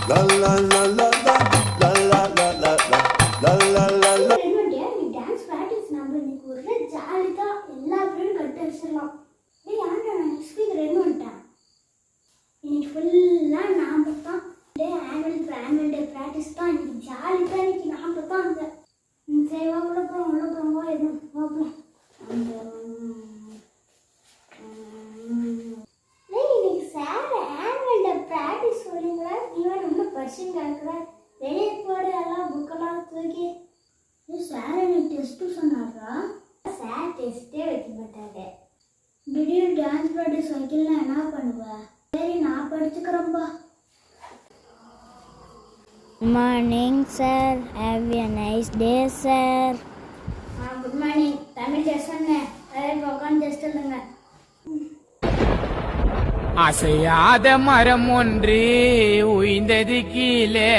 La la la la la la la la la la la la la. நீ dance practice நம்ம இன்னைக்கு ஒரு ஜாலியா எல்லா பேரும் கட்டு வச்சிடலாம். டேய் ஆண்டா நான் நெக்ஸ்ட் வீக் ரெடி பண்ணிட்டேன். இன்னைக்கு ஃபுல்லா நாம தான் ஆனுவல் டே பிராக்டிஸ் தான். இன்னைக்கு ஜாலியா இன்னைக்கு நாம தான் அந்த சரி வா உள்ள போறோம் எதுவும் போகலாம். இன்னைக்கு சார் ஆனுவல் டே பிராக்டிஸ் சொல்லுங்களா? நீங்க ரொம்ப பர்சன் கேட்குற வெளியே போட எல்லாம் புக்கெல்லாம் தூக்கி சார் எனக்கு டெஸ்ட்டு சொன்னாரா? சார் டெஸ்ட்டே வைக்க மாட்டாரு. திடீர்னு டான்ஸ் ப்ராக்டிஸ் வைக்கலன்னா என்ன பண்ணுவேன்? சரி நான் படிச்சுக்கிறேன்ப்பா. Morning, sir. Have a nice day, sir. Good morning. Tamil test சொன்னேன். இப்போ உட்காந்து டெஸ்ட் இல்லைங்க. அசையாத மரம் ஒன்று உய்ந்தது கீழே